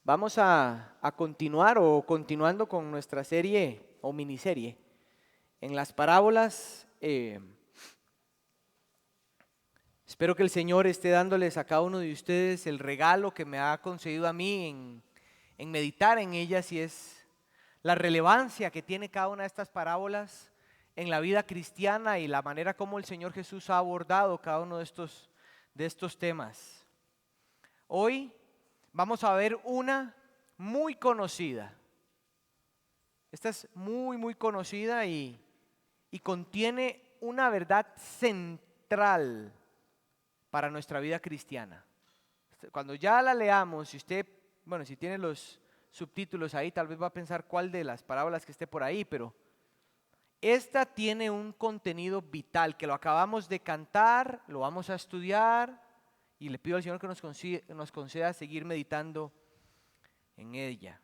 Vamos a continuando con nuestra serie o miniserie en las parábolas. Espero que el Señor esté dándoles a cada uno de ustedes el regalo que me ha concedido a mí en meditar en ellas, y es la relevancia que tiene cada una de estas parábolas en la vida cristiana y la manera como el Señor Jesús ha abordado cada uno de estos temas. Hoy vamos a ver una muy conocida. Esta es muy conocida y contiene una verdad central para nuestra vida cristiana. Cuando ya la leamos, si tiene los subtítulos ahí, tal vez va a pensar cuál de las parábolas que esté por ahí, pero esta tiene un contenido vital que lo acabamos de cantar, lo vamos a estudiar y le pido al Señor que nos conceda seguir meditando en ella.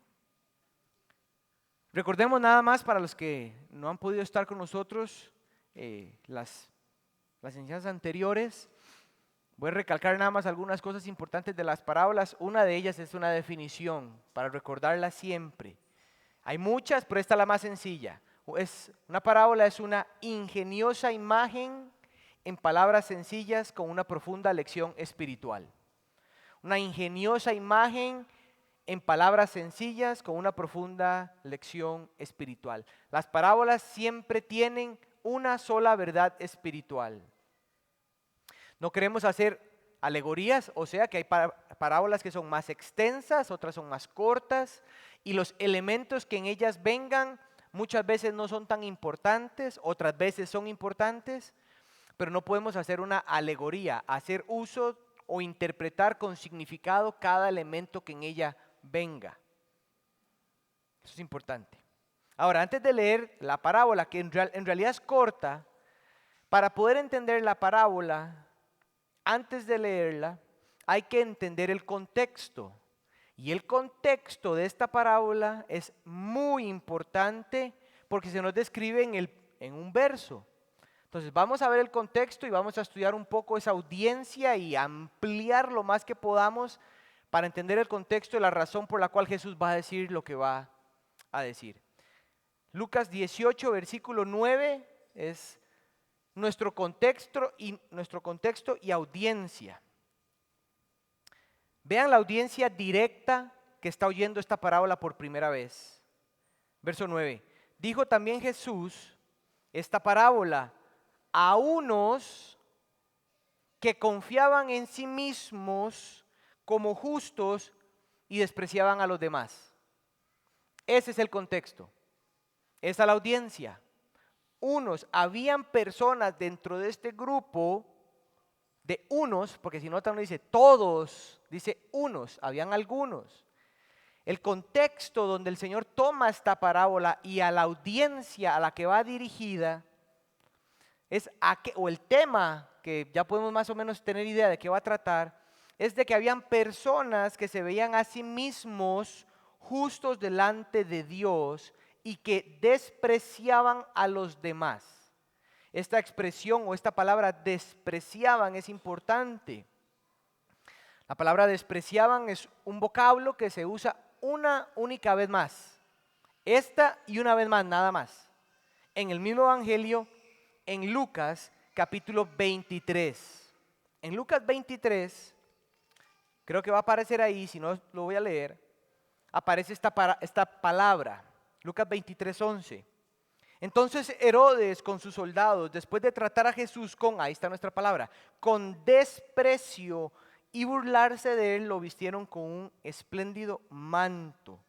Recordemos nada más, para los que no han podido estar con nosotros las enseñanzas anteriores, voy a recalcar nada más algunas cosas importantes de las parábolas. Una de ellas es una definición para recordarla siempre. Hay muchas, pero esta es la más sencilla. Una parábola es una ingeniosa imagen en palabras sencillas con una profunda lección espiritual. Una ingeniosa imagen en palabras sencillas con una profunda lección espiritual. Las parábolas siempre tienen una sola verdad espiritual. No queremos hacer alegorías, o sea que hay parábolas que son más extensas, otras son más cortas, y los elementos que en ellas vengan muchas veces no son tan importantes, otras veces son importantes, pero no podemos hacer una alegoría, hacer uso o interpretar con significado cada elemento que en ella venga. Eso es importante. Ahora, antes de leer la parábola, que en realidad es corta, para poder entender la parábola, antes de leerla, hay que entender el contexto. Y el contexto de esta parábola es muy importante porque se nos describe en un verso. Entonces vamos a ver el contexto y vamos a estudiar un poco esa audiencia y ampliar lo más que podamos para entender el contexto y la razón por la cual Jesús va a decir lo que va a decir. Lucas 18, versículo 9 es nuestro contexto y audiencia. Vean la audiencia directa que está oyendo esta parábola por primera vez. Verso 9. Dijo también Jesús esta parábola a unos que confiaban en sí mismos como justos y despreciaban a los demás. Ese es el contexto. Esa es la audiencia. Habían personas dentro de este grupo de unos, porque si notan no dice todos, dice unos, habían algunos. El contexto donde el Señor toma esta parábola y a la audiencia a la que va dirigida o el tema que ya podemos más o menos tener idea de qué va a tratar, es de que habían personas que se veían a sí mismos justos delante de Dios y que despreciaban a los demás. Esta expresión o esta palabra despreciaban es importante. La palabra despreciaban es un vocablo que se usa una única vez más. Esta y una vez más, nada más. En el mismo evangelio, en Lucas capítulo 23. En Lucas 23, creo que va a aparecer ahí, si no lo voy a leer, aparece esta palabra. Lucas 23, 11. Entonces Herodes con sus soldados, después de tratar a Jesús ahí está nuestra palabra, con desprecio y burlarse de él, lo vistieron con un espléndido manto.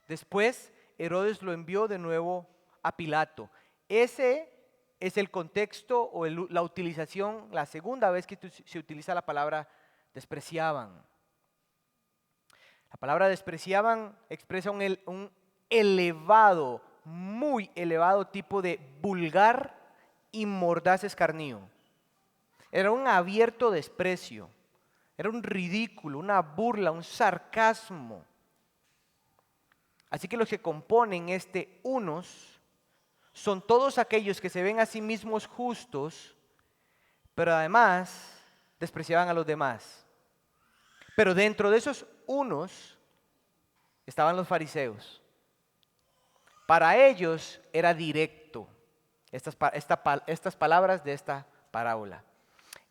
Después Herodes lo envió de nuevo a Pilato. Ese es el contexto o la utilización, la segunda vez que se utiliza la palabra despreciaban. La palabra despreciaban expresa un elevado, muy elevado tipo de vulgar y mordaz escarnio. Era un abierto desprecio, era un ridículo, una burla, un sarcasmo. Así que los que componen unos son todos aquellos que se ven a sí mismos justos, pero además despreciaban a los demás. Pero dentro de esos unos estaban los fariseos. Para ellos era directo estas palabras de esta parábola.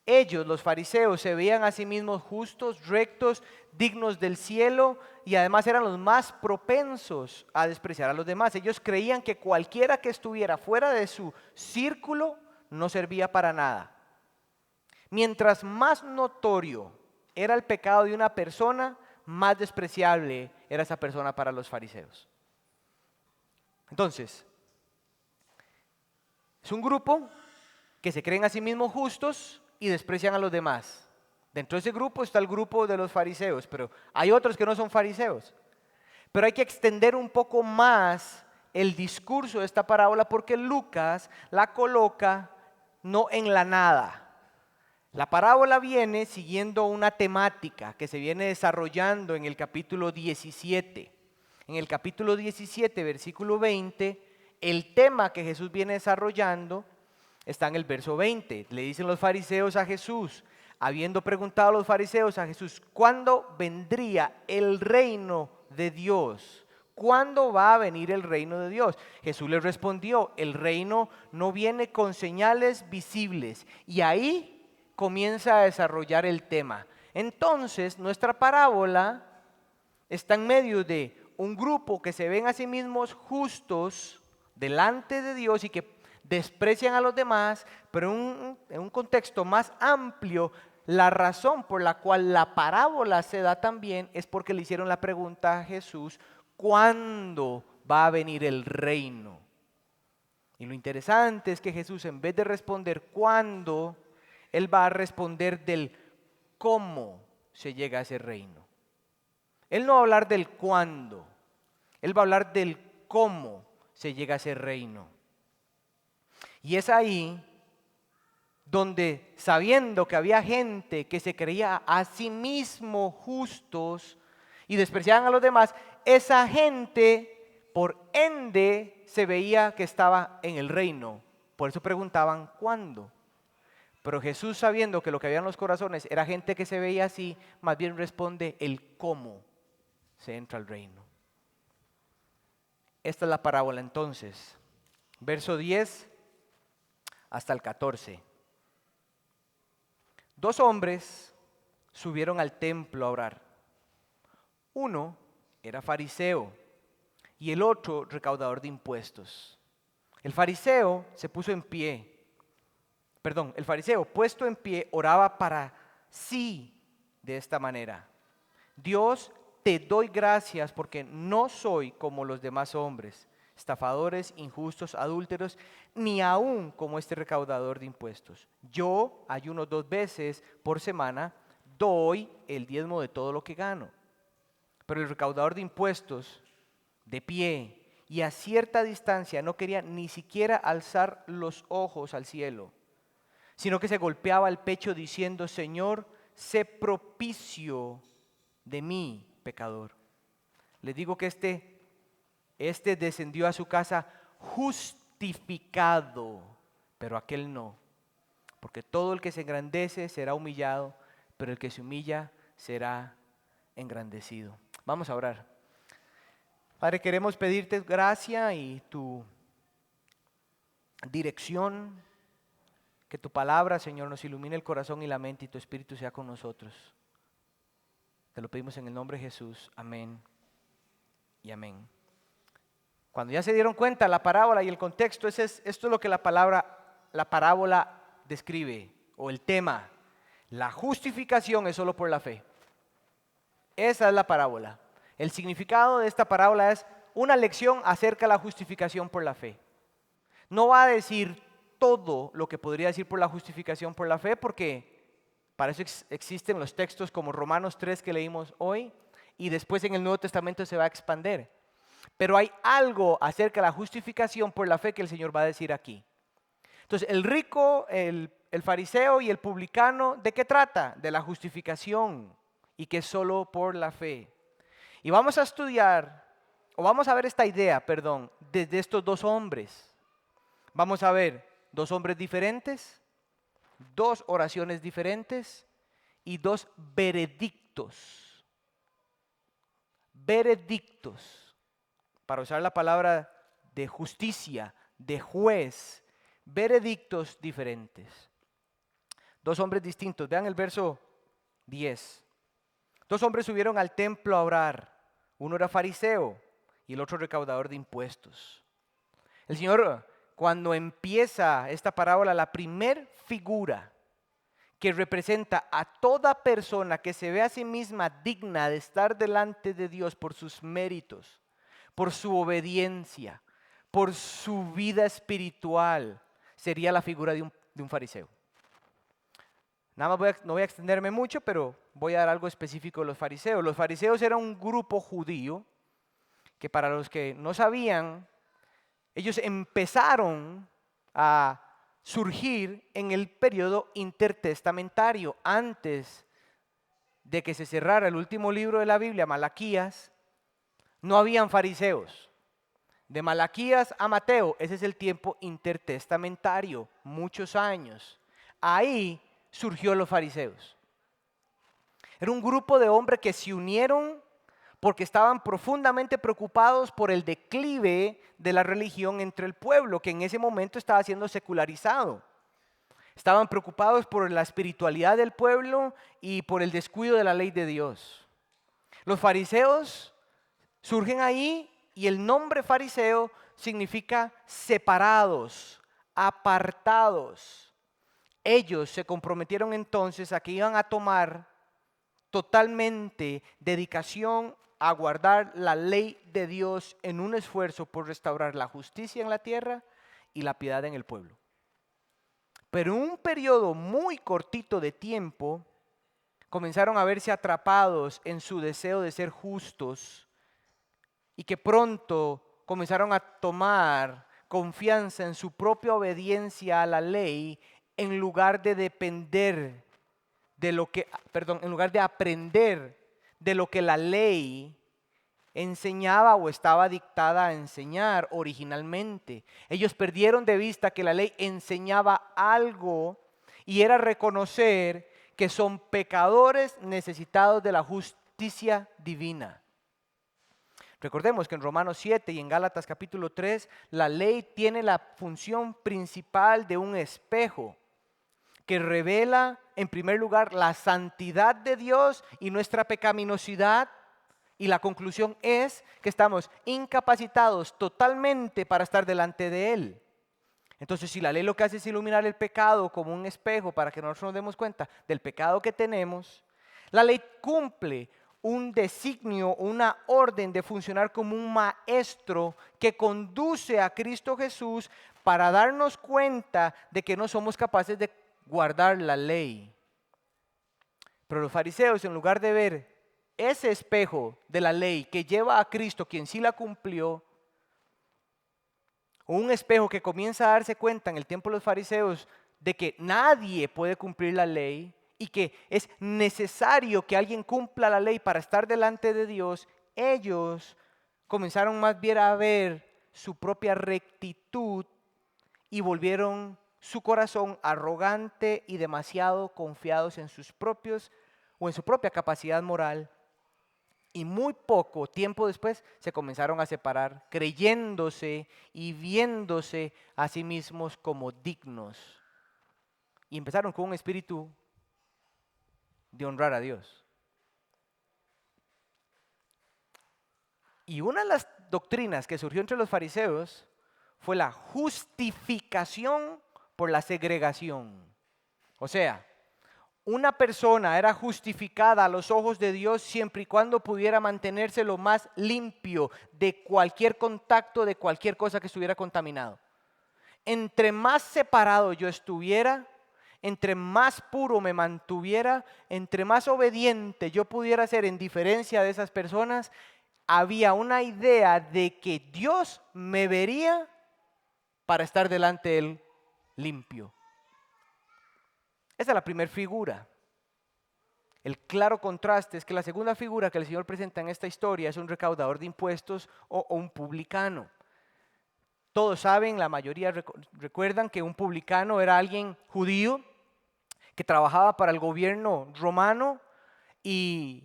Ellos, los fariseos, se veían a sí mismos justos, rectos, dignos del cielo y además eran los más propensos a despreciar a los demás. Ellos creían que cualquiera que estuviera fuera de su círculo no servía para nada. Mientras más notorio era el pecado de una persona, más despreciable era esa persona para los fariseos. Entonces, es un grupo que se creen a sí mismos justos y desprecian a los demás. Dentro de ese grupo está el grupo de los fariseos, pero hay otros que no son fariseos. Pero hay que extender un poco más el discurso de esta parábola porque Lucas la coloca no en la nada. La parábola viene siguiendo una temática que se viene desarrollando en el capítulo 17. En el capítulo 17, versículo 20, el tema que Jesús viene desarrollando está en el verso 20. Le dicen los fariseos a Jesús, habiendo preguntado a los fariseos a Jesús, ¿cuándo vendría el reino de Dios? ¿Cuándo va a venir el reino de Dios? Jesús les respondió, el reino no viene con señales visibles. Y ahí comienza a desarrollar el tema. Entonces, nuestra parábola está en medio de un grupo que se ven a sí mismos justos delante de Dios y que desprecian a los demás, pero en un contexto más amplio, la razón por la cual la parábola se da también es porque le hicieron la pregunta a Jesús, ¿cuándo va a venir el reino? Y lo interesante es que Jesús, en vez de responder cuándo, Él va a responder del cómo se llega a ese reino. Él no va a hablar del cuándo, Él va a hablar del cómo se llega a ese reino. Y es ahí donde, sabiendo que había gente que se creía a sí mismo justos y despreciaban a los demás, esa gente por ende se veía que estaba en el reino. Por eso preguntaban ¿cuándo? Pero Jesús, sabiendo que lo que había en los corazones era gente que se veía así, más bien responde el cómo se entra al reino. Esta es la parábola entonces, verso 10 hasta el 14. Dos hombres subieron al templo a orar. Uno era fariseo y el otro recaudador de impuestos. El fariseo puesto en pie oraba para sí de esta manera: Dios, te doy gracias porque no soy como los demás hombres, estafadores, injustos, adúlteros, ni aún como este recaudador de impuestos. Yo ayuno 2 veces por semana, doy el diezmo de todo lo que gano. Pero el recaudador de impuestos, de pie y a cierta distancia, no quería ni siquiera alzar los ojos al cielo, sino que se golpeaba el pecho diciendo: Señor, sé propicio de mí, pecador. Les digo que este descendió a su casa justificado, pero aquel no. Porque todo el que se engrandece será humillado, pero el que se humilla será engrandecido. Vamos a orar. Padre, queremos pedirte gracia y tu dirección, que tu palabra, Señor, nos ilumine el corazón y la mente y tu Espíritu sea con nosotros. Te lo pedimos en el nombre de Jesús. Amén y amén. Cuando ya se dieron cuenta la parábola y el contexto, esto es lo que la parábola describe, o el tema. La justificación es solo por la fe. Esa es la parábola. El significado de esta parábola es una lección acerca de la justificación por la fe. No va a decir todo lo que podría decir por la justificación por la fe, porque para eso existen los textos como Romanos 3 que leímos hoy, y después en el Nuevo Testamento se va a expander. Pero hay algo acerca de la justificación por la fe que el Señor va a decir aquí. Entonces, el rico, el fariseo y el publicano, ¿de qué trata? De la justificación, y que es solo por la fe. Y vamos a estudiar, o vamos a ver esta idea, desde estos dos hombres. Vamos a ver 2 hombres diferentes, 2 oraciones diferentes y 2 veredictos. Veredictos, para usar la palabra de justicia, de juez, veredictos diferentes. 2 hombres distintos. Vean el verso 10. 2 hombres subieron al templo a orar. Uno era fariseo y el otro recaudador de impuestos. El Señor, cuando empieza esta parábola, la primer figura que representa a toda persona que se ve a sí misma digna de estar delante de Dios por sus méritos, por su obediencia, por su vida espiritual, sería la figura de un fariseo. Nada más no voy a extenderme mucho, pero voy a dar algo específico de los fariseos. Los fariseos eran un grupo judío que, para los que no sabían, ellos empezaron a surgir en el periodo intertestamentario, antes de que se cerrara el último libro de la Biblia, Malaquías. No habían fariseos. De Malaquías a Mateo, ese es el tiempo intertestamentario, muchos años. Ahí surgió los fariseos. Era un grupo de hombres que se unieron porque estaban profundamente preocupados por el declive de la religión entre el pueblo, que en ese momento estaba siendo secularizado. Estaban preocupados por la espiritualidad del pueblo y por el descuido de la ley de Dios. Los fariseos surgen ahí y el nombre fariseo significa separados, apartados. Ellos se comprometieron entonces a que iban a tomar totalmente dedicación a guardar la ley de Dios en un esfuerzo por restaurar la justicia en la tierra y la piedad en el pueblo. Pero en un periodo muy cortito de tiempo, comenzaron a verse atrapados en su deseo de ser justos y que pronto comenzaron a tomar confianza en su propia obediencia a la ley en lugar de depender de lo que, en lugar de aprender de lo que la ley enseñaba o estaba dictada a enseñar originalmente. Ellos perdieron de vista que la ley enseñaba algo y era reconocer que son pecadores necesitados de la justicia divina. Recordemos que en Romanos 7 y en Gálatas capítulo 3, la ley tiene la función principal de un espejo que revela en primer lugar la santidad de Dios y nuestra pecaminosidad, y la conclusión es que estamos incapacitados totalmente para estar delante de Él. Entonces, si la ley lo que hace es iluminar el pecado como un espejo para que nosotros nos demos cuenta del pecado que tenemos, la ley cumple un designio, una orden de funcionar como un maestro que conduce a Cristo Jesús para darnos cuenta de que no somos capaces de guardar la ley. Pero los fariseos, en lugar de ver ese espejo de la ley que lleva a Cristo, quien sí la cumplió, un espejo que comienza a darse cuenta en el tiempo de los fariseos de que nadie puede cumplir la ley y que es necesario que alguien cumpla la ley para estar delante de Dios, ellos comenzaron más bien a ver su propia rectitud y volvieron su corazón arrogante y demasiado confiados en sus propios o en su propia capacidad moral. Y muy poco tiempo después se comenzaron a separar, creyéndose y viéndose a sí mismos como dignos. Y empezaron con un espíritu de honrar a Dios. Y una de las doctrinas que surgió entre los fariseos fue la justificación por la segregación. O sea, una persona era justificada a los ojos de Dios siempre y cuando pudiera mantenerse lo más limpio de cualquier contacto, de cualquier cosa que estuviera contaminado. Entre más separado yo estuviera, entre más puro me mantuviera, entre más obediente yo pudiera ser en diferencia de esas personas, había una idea de que Dios me vería para estar delante de Él limpio. Esa es la primera figura. El claro contraste es que la segunda figura que el Señor presenta en esta historia es un recaudador de impuestos o un publicano. Todos saben, la mayoría recuerdan que un publicano era alguien judío que trabajaba para el gobierno romano y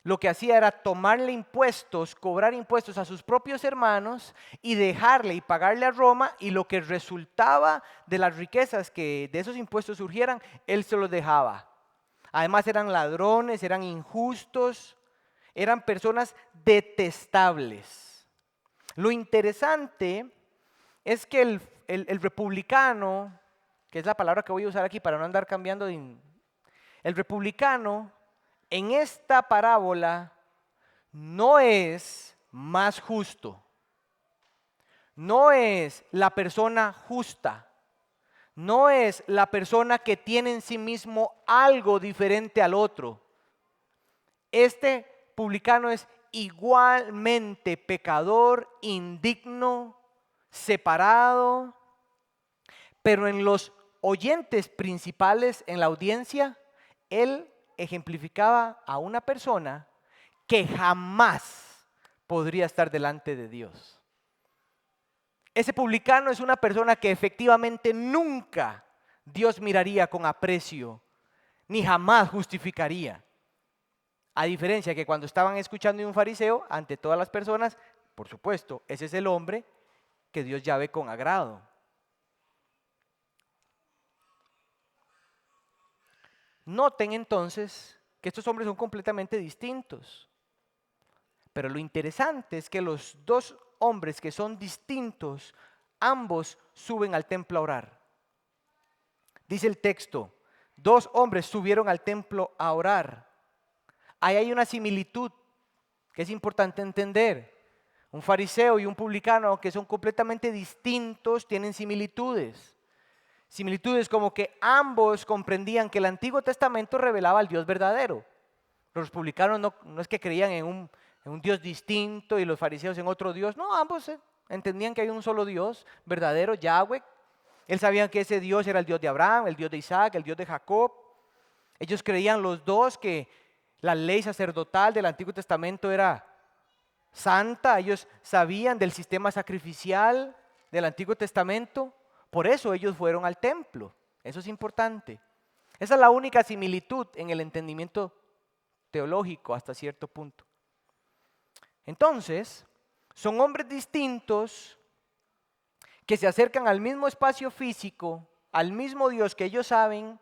lo que hacía era tomarle impuestos, cobrar impuestos a sus propios hermanos y dejarle y pagarle a Roma, y lo que resultaba de las riquezas que de esos impuestos surgieran, él se los dejaba. Además eran ladrones, eran injustos, eran personas detestables. Lo interesante es que el republicano, que es la palabra que voy a usar aquí para no andar cambiando, el republicano en esta parábola no es más justo, no es la persona justa, no es la persona que tiene en sí mismo algo diferente al otro. Este publicano es igualmente pecador, indigno, separado, pero en los oyentes principales, en la audiencia, él ejemplificaba a una persona que jamás podría estar delante de Dios. Ese publicano es una persona que efectivamente nunca Dios miraría con aprecio, ni jamás justificaría. A diferencia que cuando estaban escuchando a un fariseo, ante todas las personas, por supuesto, ese es el hombre que Dios ya ve con agrado. Noten entonces que estos hombres son completamente distintos. Pero lo interesante es que los dos hombres que son distintos, ambos suben al templo a orar. Dice el texto, 2 hombres subieron al templo a orar. Ahí hay una similitud que es importante entender. Un fariseo y un publicano que son completamente distintos tienen similitudes. Similitudes como que ambos comprendían que el Antiguo Testamento revelaba al Dios verdadero. Los publicanos no es que creían en un Dios distinto y los fariseos en otro Dios. No, ambos entendían que hay un solo Dios verdadero, Yahweh. Él sabían que ese Dios era el Dios de Abraham, el Dios de Isaac, el Dios de Jacob. Ellos creían los dos que la ley sacerdotal del Antiguo Testamento era santa. Ellos sabían del sistema sacrificial del Antiguo Testamento. Por eso ellos fueron al templo. Eso es importante. Esa es la única similitud en el entendimiento teológico hasta cierto punto. Entonces, son hombres distintos que se acercan al mismo espacio físico, al mismo Dios que ellos saben,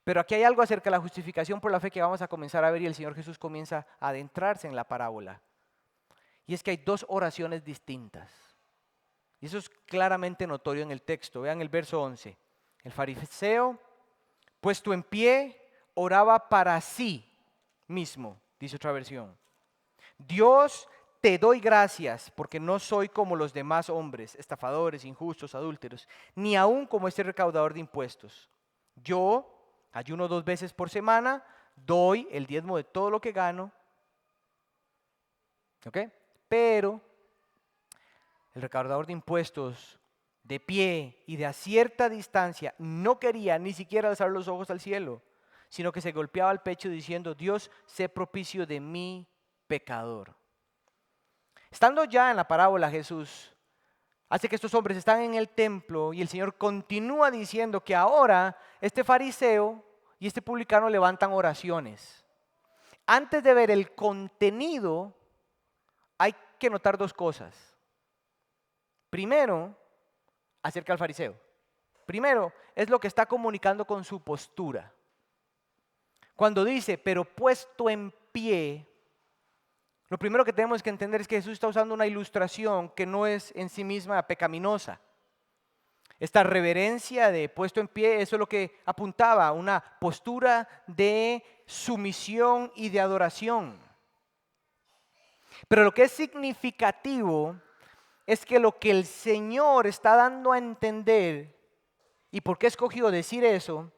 pero aquí hay algo acerca de la justificación por la fe que vamos a comenzar a ver, y el Señor Jesús comienza a adentrarse en la parábola. Y es que hay 2 oraciones distintas. Y eso es claramente notorio en el texto. Vean el verso 11. El fariseo, puesto en pie, oraba para sí mismo, dice otra versión. Dios, te doy gracias porque no soy como los demás hombres, estafadores, injustos, adúlteros, ni aún como este recaudador de impuestos. Yo ayuno 2 veces por semana, doy el diezmo de todo lo que gano. ¿Ok? Pero el recaudador de impuestos, de pie y de a cierta distancia, no quería ni siquiera alzar los ojos al cielo, sino que se golpeaba el pecho diciendo, Dios, sé propicio de mí, pecador. Estando ya en la parábola, Jesús hace que estos hombres están en el templo y el Señor continúa diciendo que ahora este fariseo y este publicano levantan oraciones. Antes de ver el contenido, hay que notar 2 cosas. Primero, acerca del fariseo. Primero, es lo que está comunicando con su postura. Cuando dice, pero puesto en pie, lo primero que tenemos que entender es que Jesús está usando una ilustración que no es en sí misma pecaminosa. Esta reverencia de puesto en pie, eso es lo que apuntaba, una postura de sumisión y de adoración. Pero lo que es significativo es que lo que el Señor está dando a entender, y por qué escogió decir eso,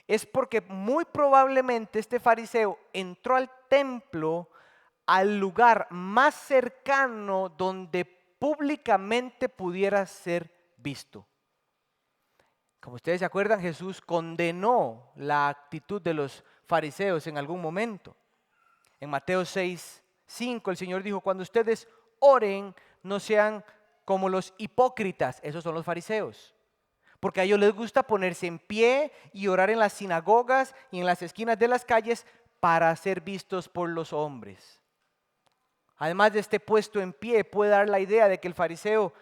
es porque muy probablemente este fariseo entró al templo, al lugar más cercano donde públicamente pudiera ser visto. Como ustedes se acuerdan, Jesús condenó la actitud de los fariseos en algún momento. En Mateo 6:5 el Señor dijo, cuando ustedes oren, no sean como los hipócritas, esos son los fariseos, porque a ellos les gusta ponerse en pie y orar en las sinagogas y en las esquinas de las calles para ser vistos por los hombres. Además de este puesto en pie, puede dar la idea de que el fariseo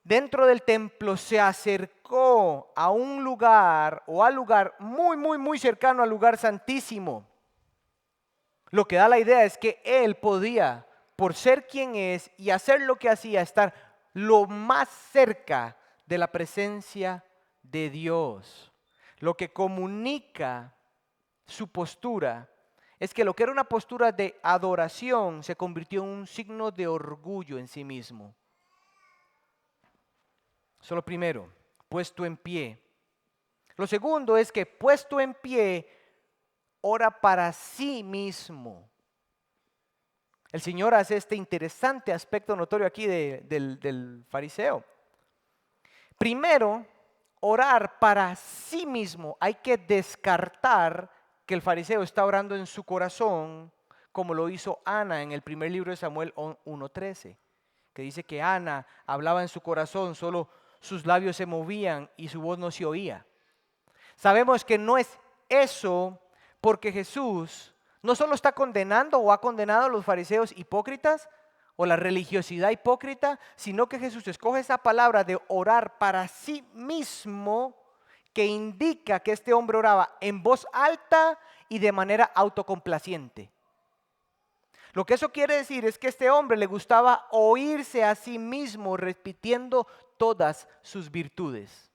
dentro del templo se acercó a un lugar o al lugar muy cercano al lugar santísimo. Lo que da la idea es que él podía, por ser quien es y hacer lo que hacía, estar lo más cerca de la presencia de Dios. Lo que comunica su postura es que lo que era una postura de adoración se convirtió en un signo de orgullo en sí mismo. Eso es lo primero, puesto en pie. Lo segundo es que puesto en pie, ora para sí mismo. El Señor hace este interesante aspecto notorio aquí del fariseo. Primero, orar para sí mismo. Hay que descartar que el fariseo está orando en su corazón, como lo hizo Ana en el primer libro de Samuel 1:13, que dice que Ana hablaba en su corazón, solo sus labios se movían y su voz no se oía. Sabemos que no es eso, porque Jesús no solo está condenando o ha condenado a los fariseos hipócritas o la religiosidad hipócrita, sino que Jesús escoge esa palabra de orar para sí mismo, que indica que este hombre oraba en voz alta y de manera autocomplaciente. Lo que eso quiere decir es que a este hombre le gustaba oírse a sí mismo repitiendo todas sus virtudes.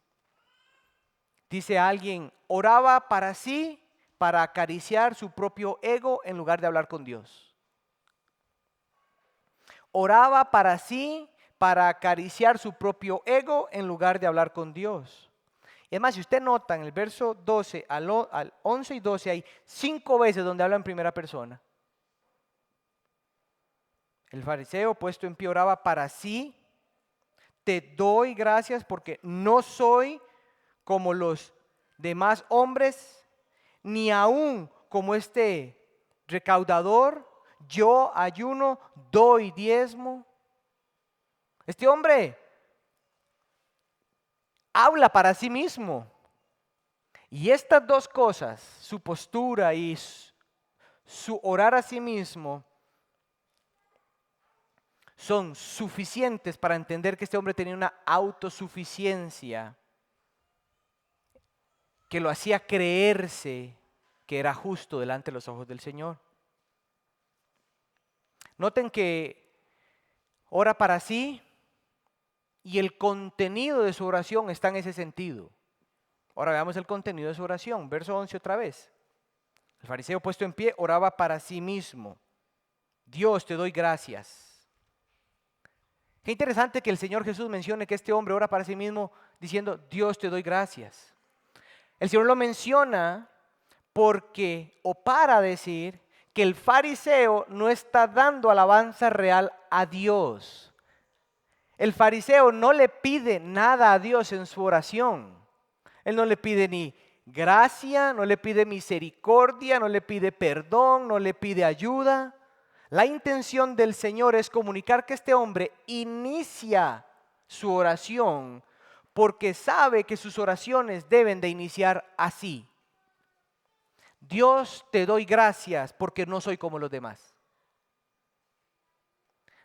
Dice alguien, oraba para sí, para acariciar su propio ego en lugar de hablar con Dios. Oraba para sí, para acariciar su propio ego en lugar de hablar con Dios. Y además, si usted nota en el verso 12 al 11 y 12 hay 5 veces donde habla en primera persona. El fariseo puesto en pie oraba para sí. Te doy gracias porque no soy como los demás hombres, ni aún como este recaudador. Yo ayuno, doy diezmo. Este hombre habla para sí mismo. Y estas dos cosas, su postura y su orar a sí mismo, son suficientes para entender que este hombre tenía una autosuficiencia que lo hacía creerse que era justo delante de los ojos del Señor. Noten que ora para sí y el contenido de su oración está en ese sentido. Ahora veamos el contenido de su oración, verso 11 otra vez. El fariseo puesto en pie oraba para sí mismo. Dios, te doy gracias. Qué interesante que el Señor Jesús mencione que este hombre ora para sí mismo diciendo, Dios, te doy gracias. El Señor lo menciona porque, o para decir, que el fariseo no está dando alabanza real a Dios. El fariseo no le pide nada a Dios en su oración. Él no le pide ni gracia, no le pide misericordia, no le pide perdón, no le pide ayuda. La intención del Señor es comunicar que este hombre inicia su oración porque sabe que sus oraciones deben de iniciar así. Dios, te doy gracias porque no soy como los demás.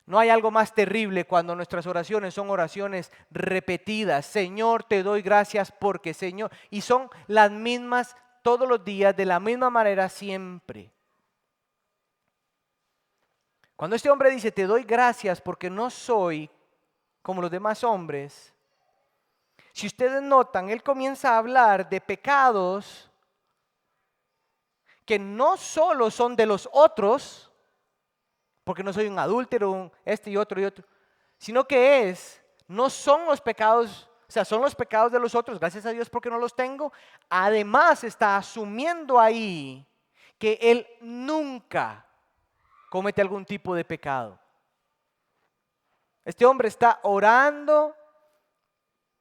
No hay algo más terrible cuando nuestras oraciones son oraciones repetidas. Señor, te doy gracias porque Señor. Y son las mismas todos los días, de la misma manera siempre. Cuando este hombre dice, te doy gracias porque no soy como los demás hombres, si ustedes notan, él comienza a hablar de pecados que no solo son de los otros, porque no soy un adúltero, este y otro, sino que no son los pecados, o sea, son los pecados de los otros, gracias a Dios porque no los tengo. Además está asumiendo ahí que él nunca comete algún tipo de pecado. Este hombre está orando,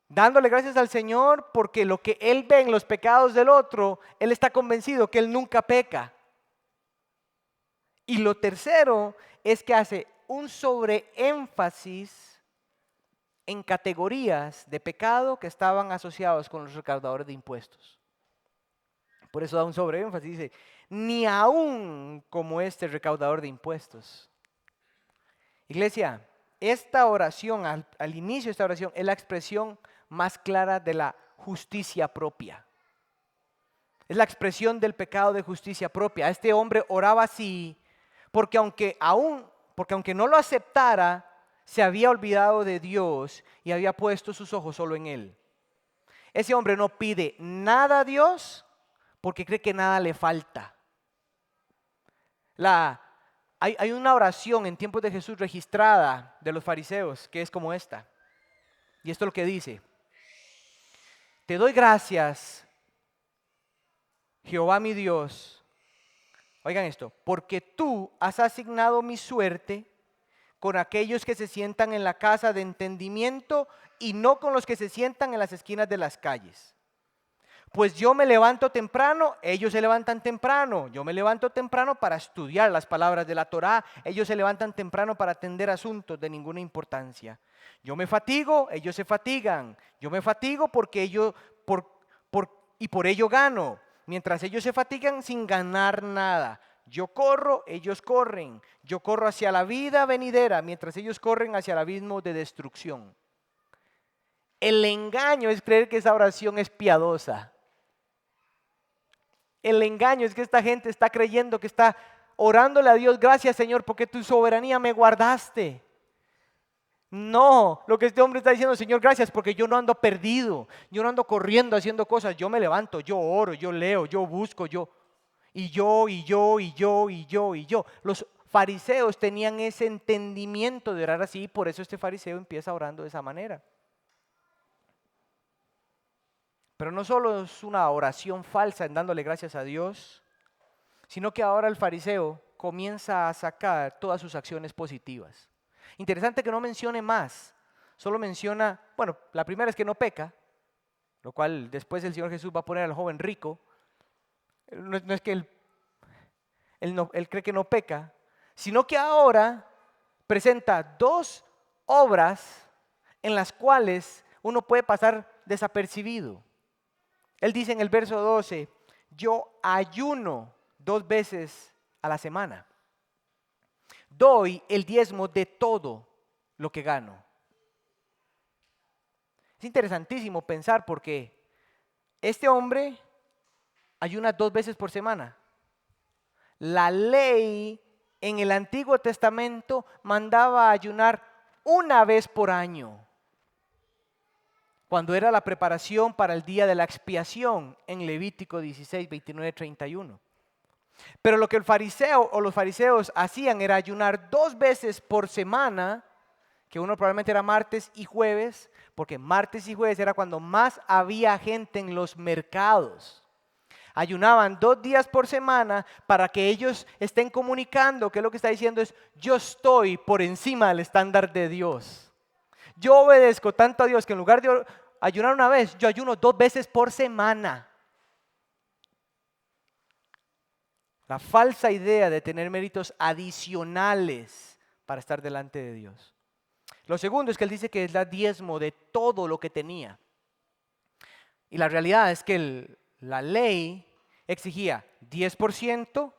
dándole gracias al Señor porque lo que él ve en los pecados del otro, él está convencido que él nunca peca. Y lo tercero es que hace un sobreénfasis en categorías de pecado que estaban asociados con los recaudadores de impuestos. Por eso da un sobreénfasis, dice, ni aún como este recaudador de impuestos. Iglesia, esta oración, al inicio de esta oración, es la expresión más clara de la justicia propia. Es la expresión del pecado de justicia propia. Este hombre oraba así porque aunque no lo aceptara, se había olvidado de Dios y había puesto sus ojos solo en Él. Ese hombre no pide nada a Dios porque cree que nada le falta. Hay una oración en tiempos de Jesús registrada de los fariseos que es como esta. Y esto es lo que dice: te doy gracias, Jehová mi Dios. Oigan esto, porque tú has asignado mi suerte con aquellos que se sientan en la casa de entendimiento y no con los que se sientan en las esquinas de las calles. Pues yo me levanto temprano, ellos se levantan temprano. Yo me levanto temprano para estudiar las palabras de la Torá. Ellos se levantan temprano para atender asuntos de ninguna importancia. Yo me fatigo, ellos se fatigan. Yo me fatigo porque por ello gano. Mientras ellos se fatigan sin ganar nada. Yo corro, ellos corren. Yo corro hacia la vida venidera, mientras ellos corren hacia el abismo de destrucción. El engaño es creer que esa oración es piadosa. El engaño es que esta gente está creyendo que está orándole a Dios, gracias Señor porque tu soberanía me guardaste. No, lo que este hombre está diciendo, Señor, gracias porque yo no ando perdido, yo no ando corriendo haciendo cosas, yo me levanto, yo oro, yo leo, yo busco, yo. Los fariseos tenían ese entendimiento de orar así, por eso este fariseo empieza orando de esa manera. Pero no solo es una oración falsa en dándole gracias a Dios, sino que ahora el fariseo comienza a sacar todas sus acciones positivas. Interesante que no mencione más, solo menciona, bueno, la primera es que no peca, lo cual después el Señor Jesús va a poner al joven rico. No es que él cree que no peca, sino que ahora presenta dos obras en las cuales uno puede pasar desapercibido. Él dice en el verso 12, yo ayuno 2 veces a la semana. Doy el diezmo de todo lo que gano. Es interesantísimo pensar porque este hombre ayuna 2 veces por semana. La ley en el Antiguo Testamento mandaba a ayunar 1 vez por año, cuando era la preparación para el día de la expiación en Levítico 16, 29, 31. Pero lo que el fariseo o los fariseos hacían era ayunar 2 veces por semana, que uno probablemente era martes y jueves, porque martes y jueves era cuando más había gente en los mercados. Ayunaban 2 días por semana para que ellos estén comunicando que lo que está diciendo es: yo estoy por encima del estándar de Dios. Yo obedezco tanto a Dios que en lugar de ayunar 1 vez, yo ayuno 2 veces por semana. La falsa idea de tener méritos adicionales para estar delante de Dios. Lo segundo es que él dice que es la diezmo de todo lo que tenía. Y la realidad es que la ley exigía 10%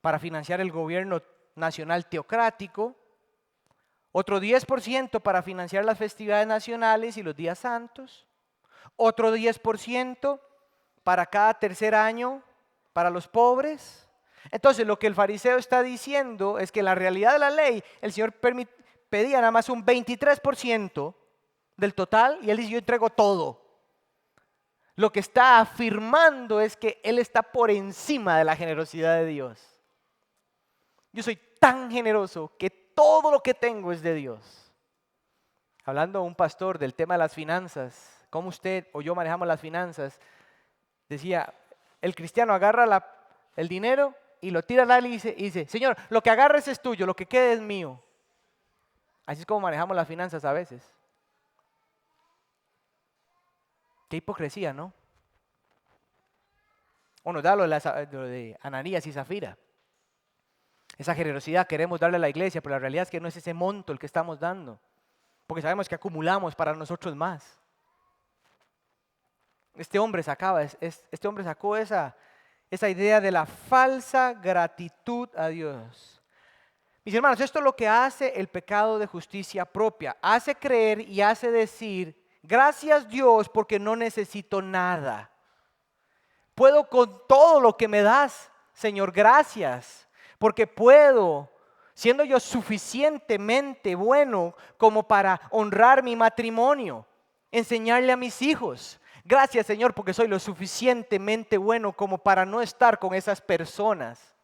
para financiar el gobierno nacional teocrático, otro 10% para financiar las festividades nacionales y los días santos, otro 10% para cada tercer año para los pobres. Entonces lo que el fariseo está diciendo es que en la realidad de la ley el Señor pedía nada más un 23% del total y él dice: yo entrego todo. Lo que está afirmando es que él está por encima de la generosidad de Dios. Yo soy tan generoso que todo lo que tengo es de Dios. Hablando a un pastor del tema de las finanzas, cómo usted o yo manejamos las finanzas, decía: el cristiano agarra el dinero y lo tira al aire y dice: Señor, lo que agarres es tuyo, lo que quede es mío. Así es como manejamos las finanzas a veces. Qué hipocresía, ¿no? O nos da lo de Ananías y Zafira. Esa generosidad queremos darle a la iglesia, pero la realidad es que no es ese monto el que estamos dando. porque sabemos que acumulamos para nosotros más. Este hombre sacó esa idea de la falsa gratitud a Dios. Mis hermanos, esto es lo que hace el pecado de justicia propia. Hace creer y hace decir, gracias Dios porque no necesito nada. Puedo con todo lo que me das, Señor, gracias. Porque puedo, siendo yo suficientemente bueno como para honrar mi matrimonio, enseñarle a mis hijos. Gracias, Señor, porque soy lo suficientemente bueno como para no estar con esas personas.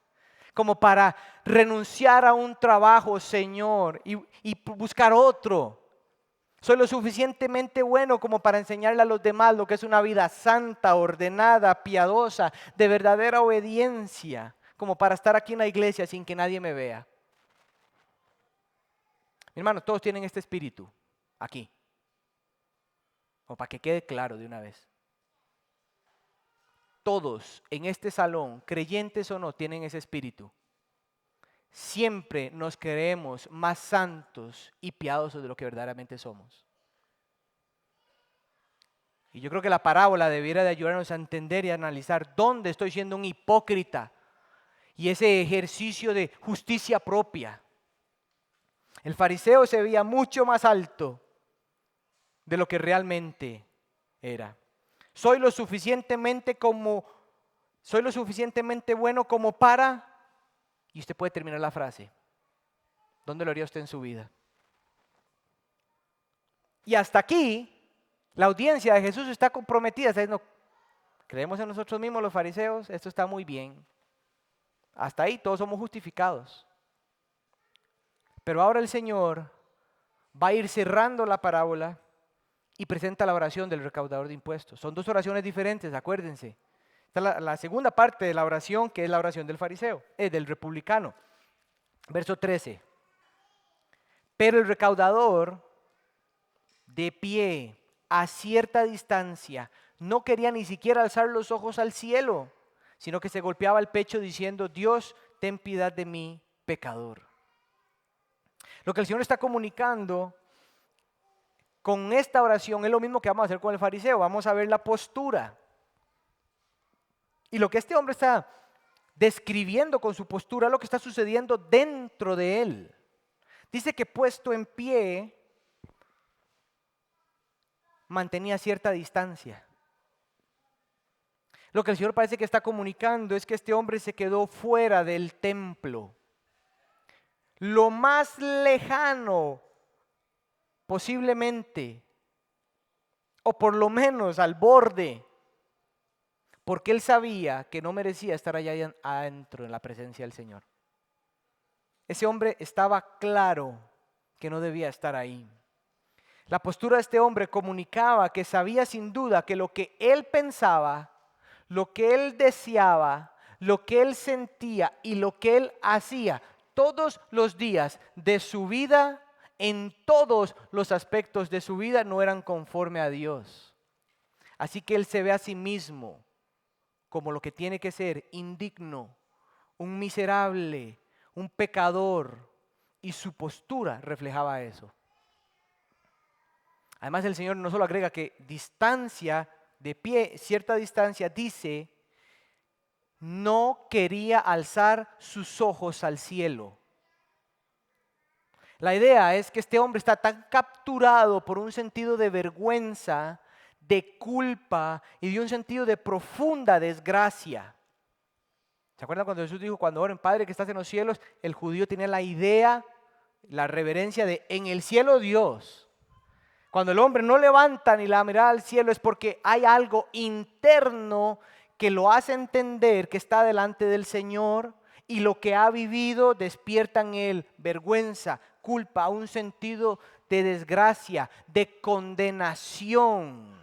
Como para renunciar a un trabajo, Señor, y buscar otro. Soy lo suficientemente bueno como para enseñarle a los demás lo que es una vida santa, ordenada, piadosa, de verdadera obediencia, como para estar aquí en la iglesia sin que nadie me vea. Mi hermano, todos tienen este espíritu aquí. O para que quede claro de una vez. Todos en este salón, creyentes o no, tienen ese espíritu. Siempre nos creemos más santos y piadosos de lo que verdaderamente somos. Y yo creo que la parábola debiera de ayudarnos a entender y a analizar dónde estoy siendo un hipócrita y ese ejercicio de justicia propia. El fariseo se veía mucho más alto de lo que realmente era. Soy lo suficientemente bueno como para, y usted puede terminar la frase. ¿Dónde lo haría usted en su vida? Y hasta aquí, la audiencia de Jesús está comprometida. Está diciendo, creemos en nosotros mismos los fariseos, esto está muy bien. Hasta ahí todos somos justificados. Pero ahora el Señor va a ir cerrando la parábola y presenta la oración del recaudador de impuestos. Son dos oraciones diferentes, acuérdense. Esta es la segunda parte de la oración, que es la oración del fariseo, del republicano. Verso 13. Pero el recaudador, de pie, a cierta distancia, no quería ni siquiera alzar los ojos al cielo, sino que se golpeaba el pecho diciendo, Dios, ten piedad de mí, pecador. Lo que el Señor está comunicando con esta oración es lo mismo que vamos a hacer con el fariseo. Vamos a ver la postura. Y lo que este hombre está describiendo con su postura es lo que está sucediendo dentro de él. Dice que puesto en pie, mantenía cierta distancia. Lo que el Señor parece que está comunicando es que este hombre se quedó fuera del templo. Lo más lejano posiblemente, o por lo menos al borde, porque él sabía que no merecía estar allá adentro en la presencia del Señor. Ese hombre estaba claro que no debía estar ahí. La postura de este hombre comunicaba que sabía sin duda que lo que él pensaba, lo que él deseaba, lo que él sentía y lo que él hacía todos los días de su vida, en todos los aspectos de su vida, no eran conforme a Dios. Así que él se ve a sí mismo como lo que tiene que ser: indigno, un miserable, un pecador, y su postura reflejaba eso. Además, el Señor no solo agrega que distancia, de pie, cierta distancia, dice, no quería alzar sus ojos al cielo. La idea es que este hombre está tan capturado por un sentido de vergüenza, de culpa y de un sentido de profunda desgracia. ¿Se acuerdan cuando Jesús dijo, cuando oren, Padre que estás en los cielos? El judío tenía la idea, la reverencia de en el cielo Dios. Cuando el hombre no levanta ni la mirada al cielo es porque hay algo interno que lo hace entender que está delante del Señor, y lo que ha vivido despierta en él vergüenza, culpa, un sentido de desgracia, de condenación.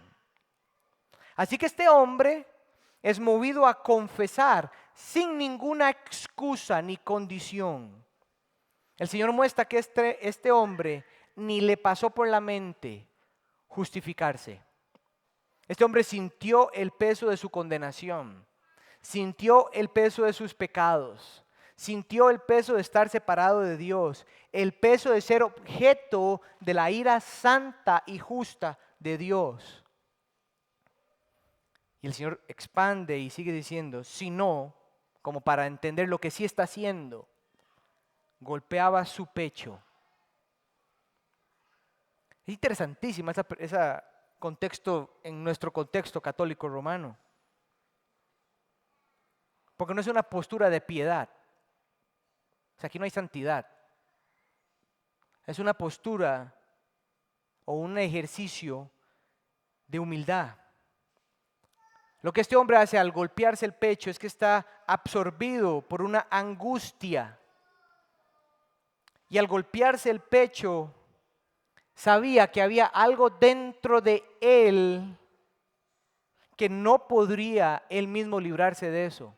Así que este hombre es movido a confesar sin ninguna excusa ni condición. El Señor muestra que este hombre ni le pasó por la mente justificarse. Este hombre sintió el peso de su condenación, sintió el peso de sus pecados, sintió el peso de estar separado de Dios, el peso de ser objeto de la ira santa y justa de Dios. Y el Señor expande y sigue diciendo, si no, como para entender lo que sí está haciendo, golpeaba su pecho. Es interesantísima ese contexto en nuestro contexto católico romano. Porque no es una postura de piedad. O sea, aquí no hay santidad. Es una postura o un ejercicio de humildad. Lo que este hombre hace al golpearse el pecho es que está absorbido por una angustia. Y al golpearse el pecho, sabía que había algo dentro de él que no podría él mismo librarse de eso.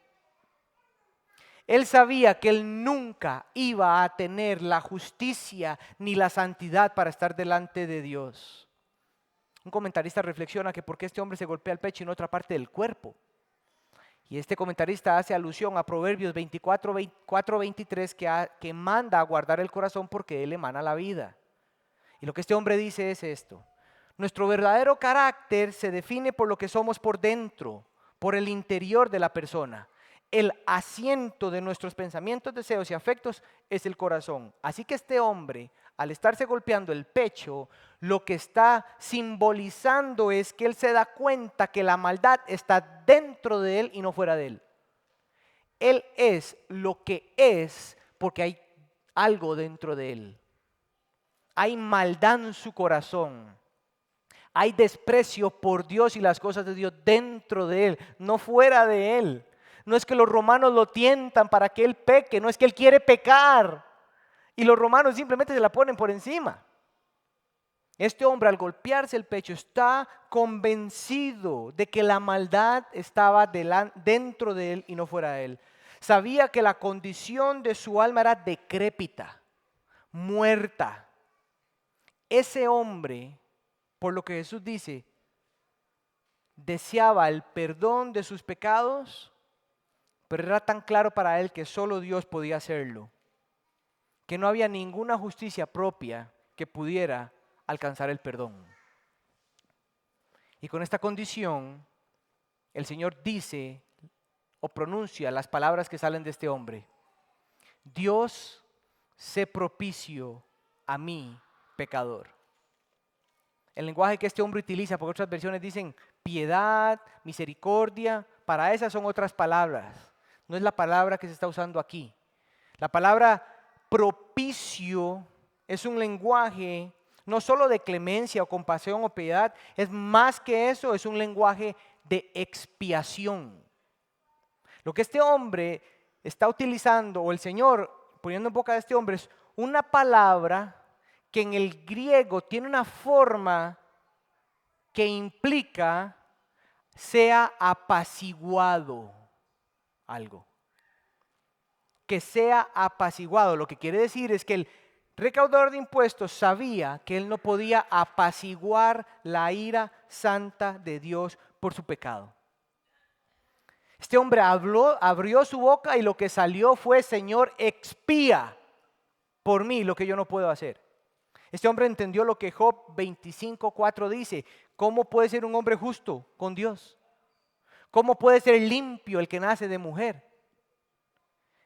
Él sabía que él nunca iba a tener la justicia ni la santidad para estar delante de Dios. Un comentarista reflexiona que por qué este hombre se golpea el pecho y en otra parte del cuerpo. Y este comentarista hace alusión a Proverbios 24:23 que manda a guardar el corazón porque de él emana la vida. Y lo que este hombre dice es esto: nuestro verdadero carácter se define por lo que somos por dentro, por el interior de la persona. El asiento de nuestros pensamientos, deseos y afectos es el corazón. Así que este hombre, al estarse golpeando el pecho, lo que está simbolizando es que él se da cuenta que la maldad está dentro de él y no fuera de él. Él es lo que es porque hay algo dentro de él. Hay maldad en su corazón. Hay desprecio por Dios y las cosas de Dios dentro de él, no fuera de él. No es que los romanos lo tientan para que él peque, no es que él quiere pecar. Y los romanos simplemente se la ponen por encima. Este hombre al golpearse el pecho está convencido de que la maldad estaba dentro de él y no fuera de él. Sabía que la condición de su alma era decrépita, muerta. Ese hombre, por lo que Jesús dice, deseaba el perdón de sus pecados, pero era tan claro para él que solo Dios podía hacerlo, que no había ninguna justicia propia que pudiera alcanzar el perdón. Y con esta condición, el Señor dice o pronuncia las palabras que salen de este hombre: Dios, sé propicio a mí, pecador. El lenguaje que este hombre utiliza, porque otras versiones dicen piedad, misericordia, para esas son otras palabras. No es la palabra que se está usando aquí. La palabra propicio es un lenguaje no solo de clemencia o compasión o piedad, es más que eso, es un lenguaje de expiación. Lo que este hombre está utilizando, o el Señor poniendo en boca de este hombre, es una palabra que en el griego tiene una forma que implica sea apaciguado algo. Que sea apaciguado. Lo que quiere decir es que el recaudador de impuestos sabía que él no podía apaciguar la ira santa de Dios por su pecado. Este hombre abrió su boca y lo que salió fue: Señor, expía por mí lo que yo no puedo hacer. Este hombre entendió lo que Job 25:4 dice: ¿cómo puede ser un hombre justo con Dios? ¿Cómo puede ser limpio el que nace de mujer?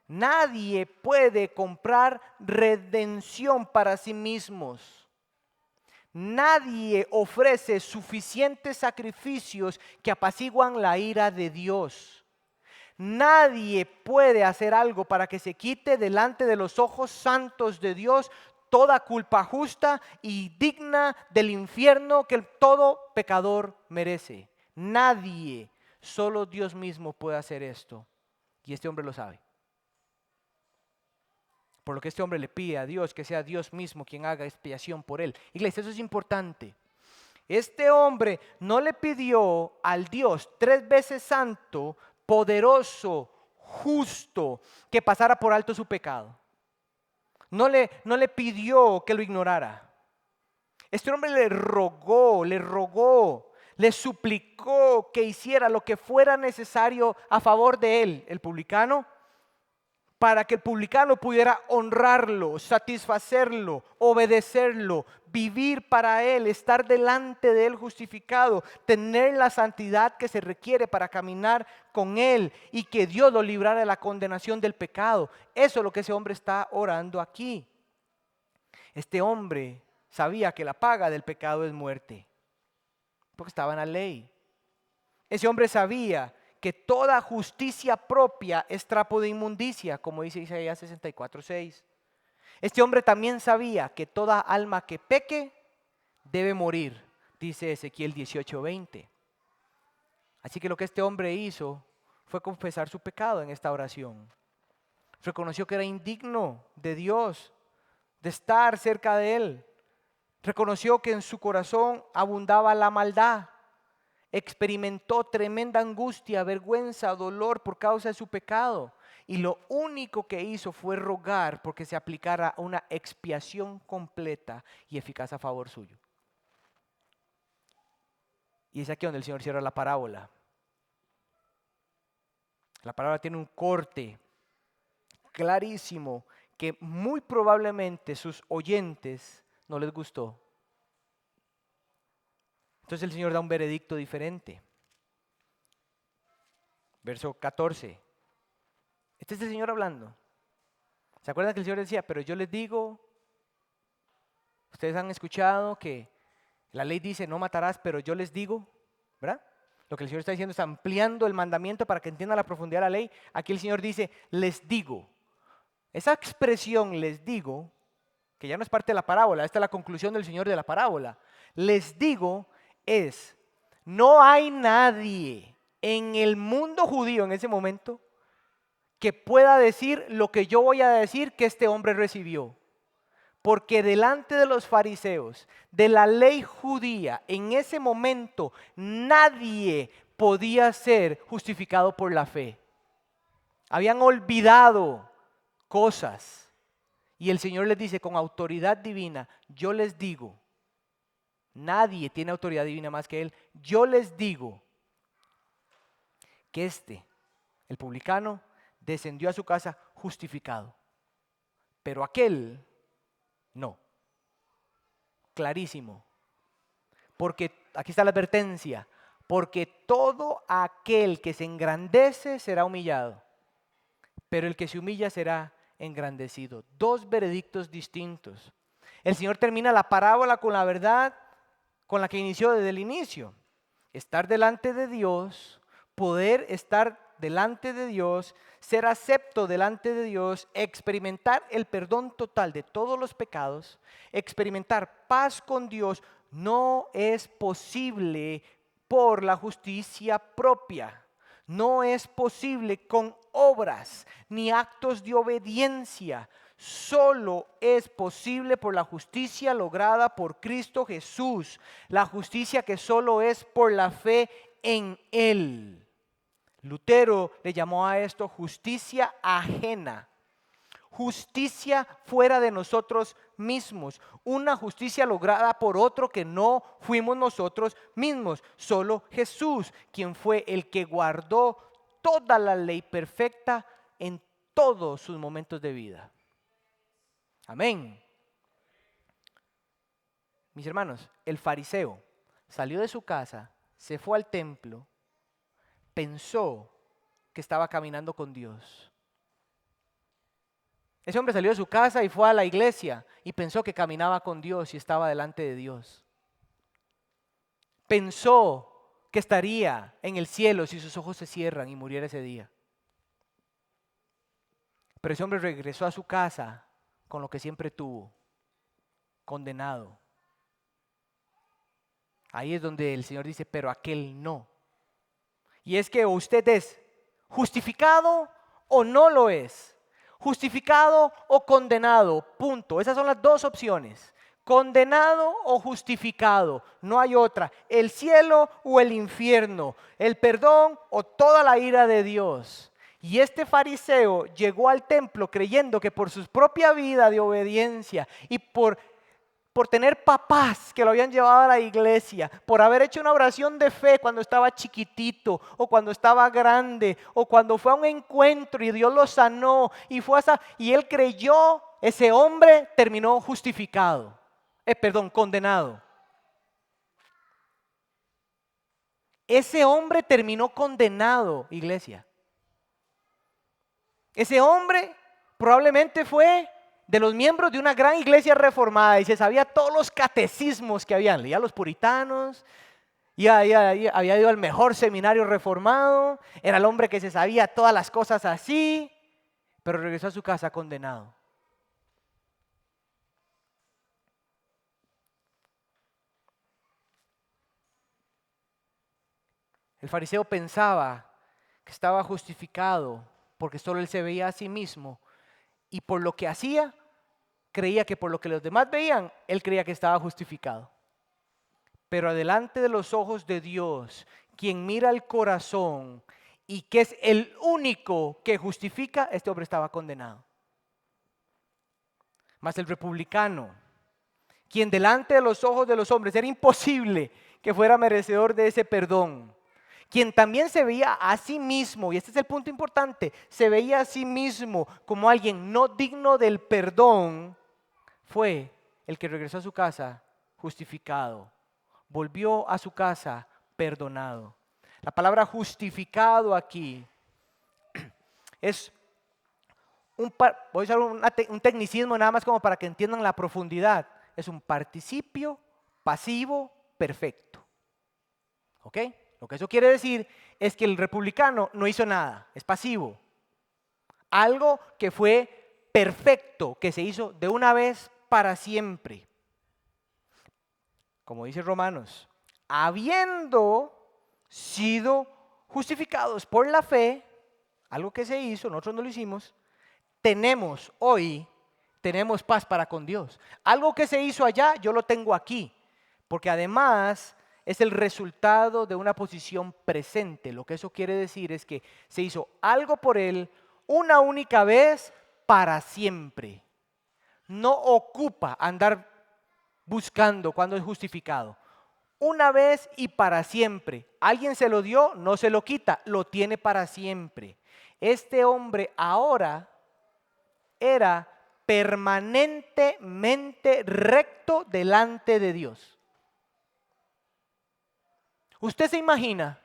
Nadie puede comprar redención para sí mismos. Nadie ofrece suficientes sacrificios que apaciguan la ira de Dios. Nadie puede hacer algo para que se quite delante de los ojos santos de Dios toda culpa justa y digna del infierno que todo pecador merece. Nadie, solo Dios mismo puede hacer esto. Y este hombre lo sabe. Por lo que este hombre le pide a Dios que sea Dios mismo quien haga expiación por él. Iglesia, eso es importante. Este hombre no le pidió al Dios 3 veces santo, poderoso, justo, que pasara por alto su pecado. No le pidió que lo ignorara. Este hombre le rogó, le suplicó que hiciera lo que fuera necesario a favor de él. El publicano para que el publicano pudiera honrarlo, satisfacerlo, obedecerlo, vivir para Él, estar delante de Él justificado, tener la santidad que se requiere para caminar con Él y que Dios lo librara de la condenación del pecado. Eso es lo que ese hombre está orando aquí. Este hombre sabía que la paga del pecado es muerte, porque estaba en la ley. Ese hombre sabía que toda justicia propia es trapo de inmundicia, como dice Isaías 64:6. Este hombre también sabía que toda alma que peque debe morir, dice Ezequiel 18:20. Así que lo que este hombre hizo fue confesar su pecado en esta oración. Reconoció que era indigno de Dios, de estar cerca de Él. Reconoció que en su corazón abundaba la maldad. Experimentó tremenda angustia, vergüenza, dolor por causa de su pecado. Y lo único que hizo fue rogar porque se aplicara una expiación completa y eficaz a favor suyo. Y es aquí donde el Señor cierra la parábola. La parábola tiene un corte clarísimo que muy probablemente sus oyentes no les gustó. Entonces el Señor da un veredicto diferente. Verso 14. Este es el Señor hablando. ¿Se acuerdan que el Señor decía, pero yo les digo, ustedes han escuchado que la ley dice no matarás, pero yo les digo, ¿verdad? Lo que el Señor está diciendo es ampliando el mandamiento para que entiendan la profundidad de la ley. Aquí el Señor dice, les digo. Esa expresión, les digo, que ya no es parte de la parábola, esta es la conclusión del Señor de la parábola. Les digo es, no hay nadie en el mundo judío en ese momento que pueda decir lo que yo voy a decir que este hombre recibió. Porque delante de los fariseos, de la ley judía, en ese momento nadie podía ser justificado por la fe. Habían olvidado cosas. Y el Señor les dice con autoridad divina, yo les digo, nadie tiene autoridad divina más que Él, yo les digo que el publicano, descendió a su casa justificado, pero aquel no. Clarísimo. Porque aquí está la advertencia, porque todo aquel que se engrandece será humillado, pero el que se humilla será engrandecido. Dos veredictos distintos. El Señor termina la parábola con la verdad con la que inició desde el inicio. Estar delante de Dios, poder estar delante de Dios, ser acepto delante de Dios, experimentar el perdón total de todos los pecados, experimentar paz con Dios, no es posible por la justicia propia. No es posible con obras ni actos de obediencia. Solo es posible por la justicia lograda por Cristo Jesús. La justicia que solo es por la fe en Él. Lutero le llamó a esto justicia ajena. Justicia fuera de nosotros mismos. Una justicia lograda por otro que no fuimos nosotros mismos. Solo Jesús, quien fue el que guardó toda la ley perfecta en todos sus momentos de vida. Amén. Mis hermanos, el fariseo salió de su casa, se fue al templo, pensó que estaba caminando con Dios. Ese hombre salió de su casa y fue a la iglesia y pensó que caminaba con Dios y estaba delante de Dios. Pensó que estaría en el cielo si sus ojos se cierran y muriera ese día. Pero ese hombre regresó a su casa con lo que siempre tuvo, condenado. Ahí es donde el Señor dice, pero aquel no. Y es que usted es justificado o no lo es. Justificado o condenado, punto. Esas son las dos opciones. Condenado o justificado, no hay otra. El cielo o el infierno, el perdón o toda la ira de Dios. Y este fariseo llegó al templo creyendo que por su propia vida de obediencia y por por tener papás que lo habían llevado a la iglesia, por haber hecho una oración de fe cuando estaba chiquitito o cuando estaba grande o cuando fue a un encuentro y Dios lo sanó y y él creyó, ese hombre terminó justificado, condenado. Ese hombre terminó condenado, iglesia. Ese hombre probablemente fue de los miembros de una gran iglesia reformada y se sabía todos los catecismos que habían. Leía a los puritanos, había ido al mejor seminario reformado, era el hombre que se sabía todas las cosas así, pero regresó a su casa condenado. El fariseo pensaba que estaba justificado porque solo él se veía a sí mismo y por lo que hacía, creía que por lo que los demás veían, él creía que estaba justificado. Pero delante de los ojos de Dios, quien mira el corazón y que es el único que justifica, este hombre estaba condenado. Mas el republicano, quien delante de los ojos de los hombres era imposible que fuera merecedor de ese perdón, quien también se veía a sí mismo, y este es el punto importante, se veía a sí mismo como alguien no digno del perdón, fue el que regresó a su casa justificado, volvió a su casa perdonado. La palabra justificado aquí es voy a usar un tecnicismo nada más como para que entiendan la profundidad. Es un participio pasivo perfecto. ¿Ok? Lo que eso quiere decir es que el republicano no hizo nada, es pasivo. Algo que fue perfecto, que se hizo de una vez para siempre. Como dice Romanos, habiendo sido justificados por la fe, algo que se hizo, nosotros no lo hicimos, tenemos paz para con Dios. Algo que se hizo allá, yo lo tengo aquí, porque además es el resultado de una posición presente. Lo que eso quiere decir es que se hizo algo por Él una única vez para siempre. No ocupa andar buscando cuando es justificado. Una vez y para siempre. Alguien se lo dio, no se lo quita, lo tiene para siempre. Este hombre ahora era permanentemente recto delante de Dios. ¿Usted se imagina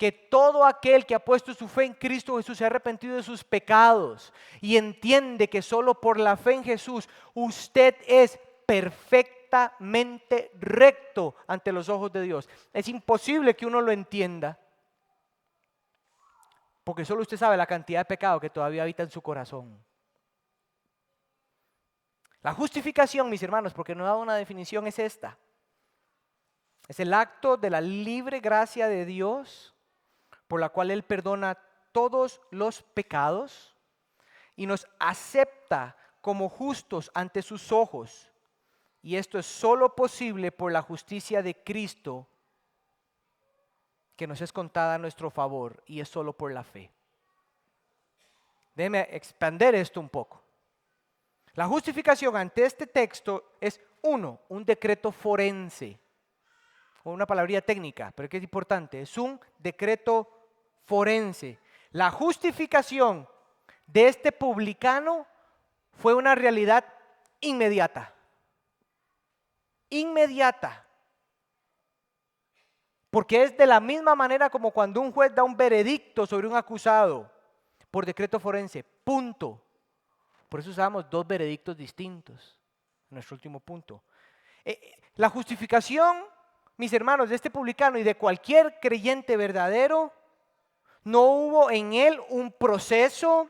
que todo aquel que ha puesto su fe en Cristo Jesús se ha arrepentido de sus pecados y entiende que solo por la fe en Jesús usted es perfectamente recto ante los ojos de Dios? Es imposible que uno lo entienda, porque solo usted sabe la cantidad de pecado que todavía habita en su corazón. La justificación, mis hermanos, porque no he dado una definición, es esta. Es el acto de la libre gracia de Dios por la cual Él perdona todos los pecados y nos acepta como justos ante sus ojos. Y esto es solo posible por la justicia de Cristo que nos es contada a nuestro favor, y es solo por la fe. Déjeme expander esto un poco. La justificación ante este texto es un decreto forense. Una palabrería técnica, pero que es importante, es un decreto forense. La justificación de este publicano fue una realidad inmediata. Inmediata. Porque es de la misma manera como cuando un juez da un veredicto sobre un acusado por decreto forense. Punto. Por eso usamos dos veredictos distintos. Nuestro último punto. La justificación, mis hermanos, de este publicano y de cualquier creyente verdadero, no hubo en él un proceso,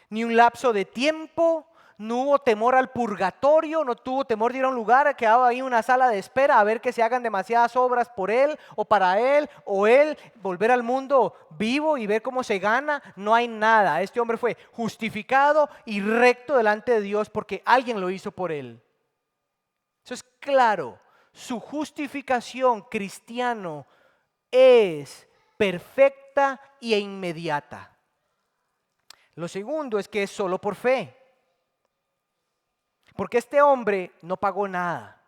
ni un lapso de tiempo, no hubo temor al purgatorio, no tuvo temor de ir a un lugar, quedaba ahí en una sala de espera a ver que se hagan demasiadas obras por él o para él, o él volver al mundo vivo y ver cómo se gana. No hay nada. Este hombre fue justificado y recto delante de Dios porque alguien lo hizo por él. Eso es claro. Su justificación cristiano es perfecta e inmediata. Lo segundo es que es solo por fe. Porque este hombre no pagó nada.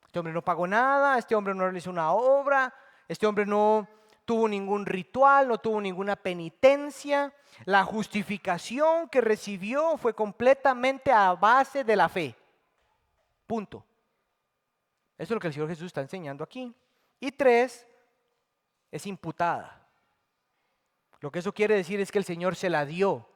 Este hombre no pagó nada, este hombre no realizó una obra, este hombre no tuvo ningún ritual, no tuvo ninguna penitencia. La justificación que recibió fue completamente a base de la fe. Punto. Eso es lo que el Señor Jesús está enseñando aquí. Y 3, es imputada. Lo que eso quiere decir es que el Señor se la dio.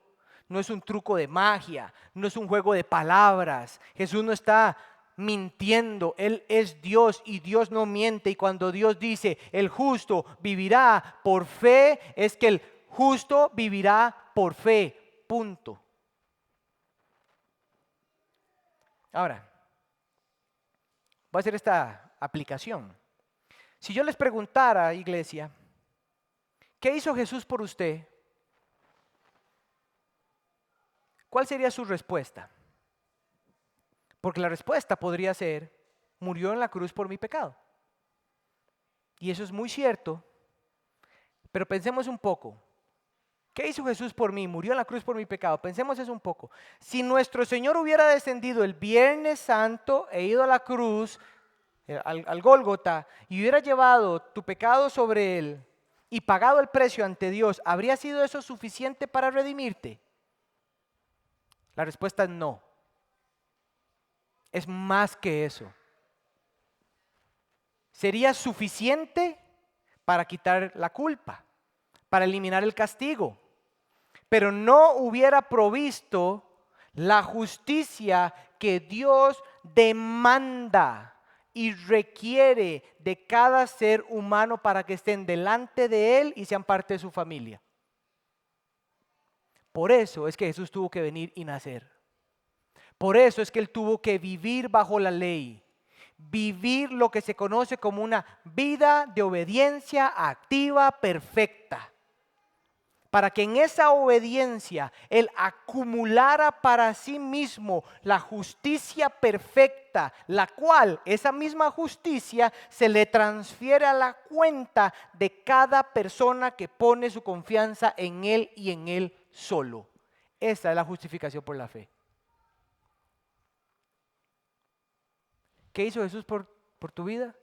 No es un truco de magia, no es un juego de palabras. Jesús no está mintiendo, Él es Dios y Dios no miente. Y cuando Dios dice, el justo vivirá por fe, es que el justo vivirá por fe, punto. Ahora, voy a hacer esta aplicación. Si yo les preguntara, iglesia, ¿qué hizo Jesús por usted? ¿Cuál sería su respuesta? Porque la respuesta podría ser, murió en la cruz por mi pecado. Y eso es muy cierto, pero pensemos un poco. ¿Qué hizo Jesús por mí? Murió en la cruz por mi pecado. Pensemos eso un poco. Si nuestro Señor hubiera descendido el Viernes Santo e ido a la cruz, al Gólgota, y hubiera llevado tu pecado sobre él y pagado el precio ante Dios, ¿habría sido eso suficiente para redimirte? La respuesta es no. Es más que eso. Sería suficiente para quitar la culpa, para eliminar el castigo, pero no hubiera provisto la justicia que Dios demanda y requiere de cada ser humano para que estén delante de Él y sean parte de su familia. Por eso es que Jesús tuvo que venir y nacer. Por eso es que Él tuvo que vivir bajo la ley. Vivir lo que se conoce como una vida de obediencia activa perfecta. Para que en esa obediencia Él acumulara para sí mismo la justicia perfecta, la cual, esa misma justicia, se le transfiere a la cuenta de cada persona que pone su confianza en Él y en Él solo. Esa es la justificación por la fe. ¿Qué hizo Jesús por tu vida?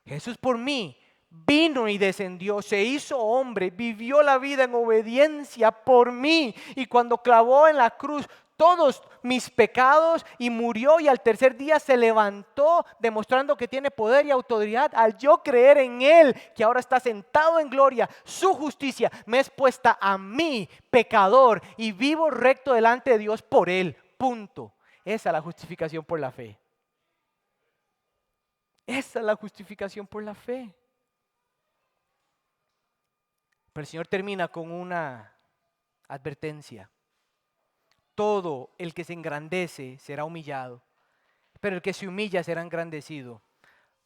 Jesús por mí vino y descendió, se hizo hombre, vivió la vida en obediencia por mí. Y cuando clavó en la cruz todos mis pecados y murió y al tercer día se levantó demostrando que tiene poder y autoridad al yo creer en Él, que ahora está sentado en gloria, su justicia me es puesta a mí, pecador, y vivo recto delante de Dios por Él, punto. Esa es la justificación por la fe. Esa es la justificación por la fe. Pero el Señor termina con una advertencia. Todo el que se engrandece será humillado, pero el que se humilla será engrandecido.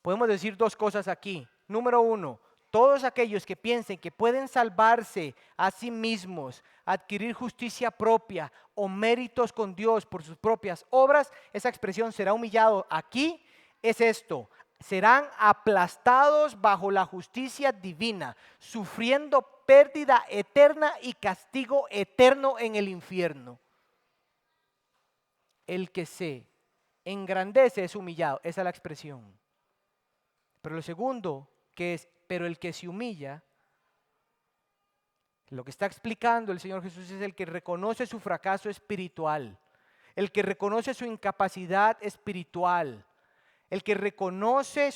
Podemos decir dos cosas aquí. Número 1, todos aquellos que piensen que pueden salvarse a sí mismos, adquirir justicia propia o méritos con Dios por sus propias obras, esa expresión será humillado aquí, es esto. Serán aplastados bajo la justicia divina, sufriendo pérdida eterna y castigo eterno en el infierno. El que se engrandece es humillado, esa es la expresión. Pero lo segundo, que es, pero el que se humilla, lo que está explicando el Señor Jesús es el que reconoce su fracaso espiritual, el que reconoce su incapacidad espiritual, el que reconoce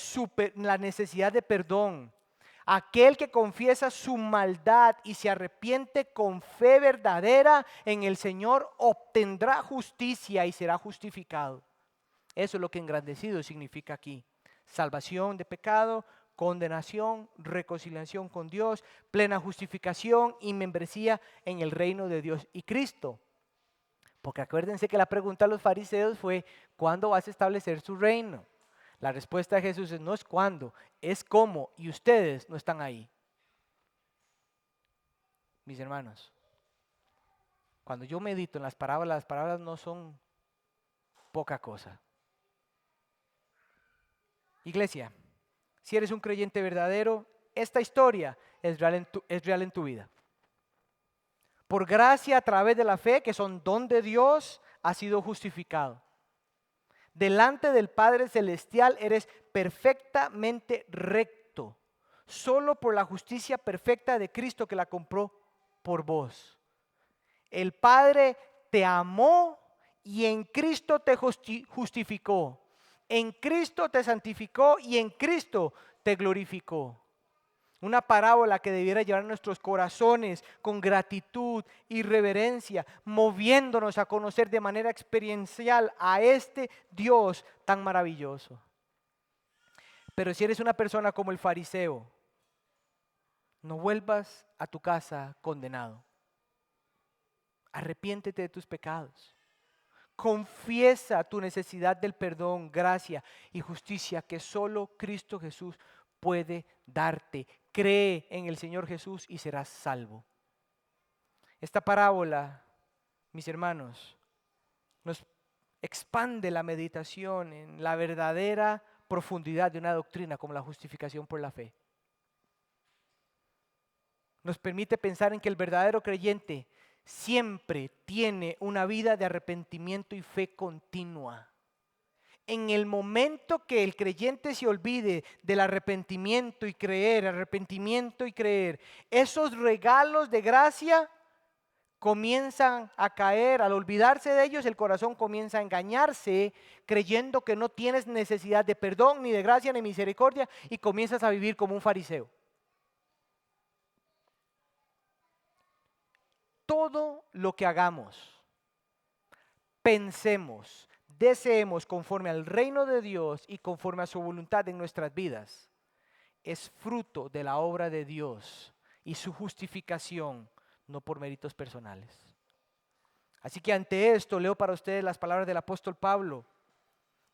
la necesidad de perdón. Aquel que confiesa su maldad y se arrepiente con fe verdadera en el Señor obtendrá justicia y será justificado. Eso es lo que engrandecido significa aquí. Salvación de pecado, condenación, reconciliación con Dios, plena justificación y membresía en el reino de Dios y Cristo. Porque acuérdense que la pregunta de los fariseos fue, ¿cuándo vas a establecer su reino? La respuesta de Jesús es, no es cuándo, es cómo, y ustedes no están ahí. Mis hermanos, cuando yo medito en las parábolas no son poca cosa. Iglesia, si eres un creyente verdadero, esta historia es real en tu vida. Por gracia a través de la fe, que son don de Dios, has sido justificado. Delante del Padre Celestial eres perfectamente recto, solo por la justicia perfecta de Cristo que la compró por vos. El Padre te amó y en Cristo te justificó. En Cristo te santificó y en Cristo te glorificó. Una parábola que debiera llevar nuestros corazones con gratitud y reverencia, moviéndonos a conocer de manera experiencial a este Dios tan maravilloso. Pero si eres una persona como el fariseo, no vuelvas a tu casa condenado. Arrepiéntete de tus pecados. Confiesa tu necesidad del perdón, gracia y justicia que solo Cristo Jesús puede darte. Cree en el Señor Jesús y serás salvo. Esta parábola, mis hermanos, nos expande la meditación en la verdadera profundidad de una doctrina como la justificación por la fe. Nos permite pensar en que el verdadero creyente siempre tiene una vida de arrepentimiento y fe continua. En el momento que el creyente se olvide del arrepentimiento y creer, esos regalos de gracia comienzan a caer. Al olvidarse de ellos, el corazón comienza a engañarse, creyendo que no tienes necesidad de perdón, ni de gracia, ni misericordia, y comienzas a vivir como un fariseo. Todo lo que hagamos, pensemos, deseemos conforme al reino de Dios y conforme a su voluntad en nuestras vidas, es fruto de la obra de Dios y su justificación, no por méritos personales. Así que ante esto leo para ustedes las palabras del apóstol Pablo.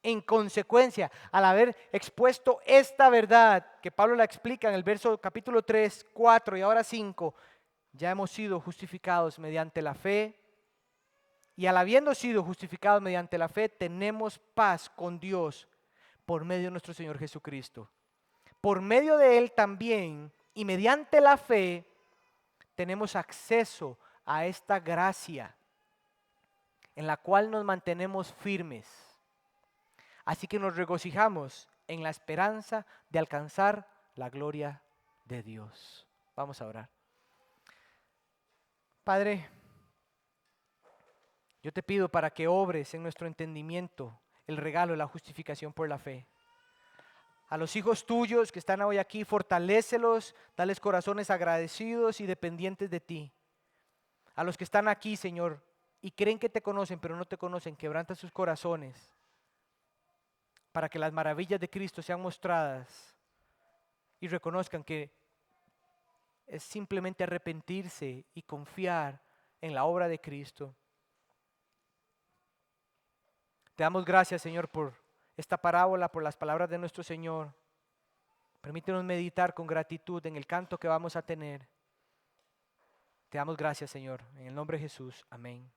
En consecuencia, al haber expuesto esta verdad, que Pablo la explica en el verso capítulo 3, 4 y ahora 5, ya hemos sido justificados mediante la fe, y al habiendo sido justificados mediante la fe, tenemos paz con Dios por medio de nuestro Señor Jesucristo. Por medio de Él también, y mediante la fe, tenemos acceso a esta gracia en la cual nos mantenemos firmes. Así que nos regocijamos en la esperanza de alcanzar la gloria de Dios. Vamos a orar. Padre, yo te pido para que obres en nuestro entendimiento el regalo de la justificación por la fe. A los hijos tuyos que están hoy aquí, fortalécelos, dales corazones agradecidos y dependientes de ti. A los que están aquí, Señor, y creen que te conocen, pero no te conocen, quebranta sus corazones para que las maravillas de Cristo sean mostradas y reconozcan que es simplemente arrepentirse y confiar en la obra de Cristo. Te damos gracias, Señor, por esta parábola, por las palabras de nuestro Señor. Permítenos meditar con gratitud en el canto que vamos a tener. Te damos gracias, Señor, en el nombre de Jesús. Amén.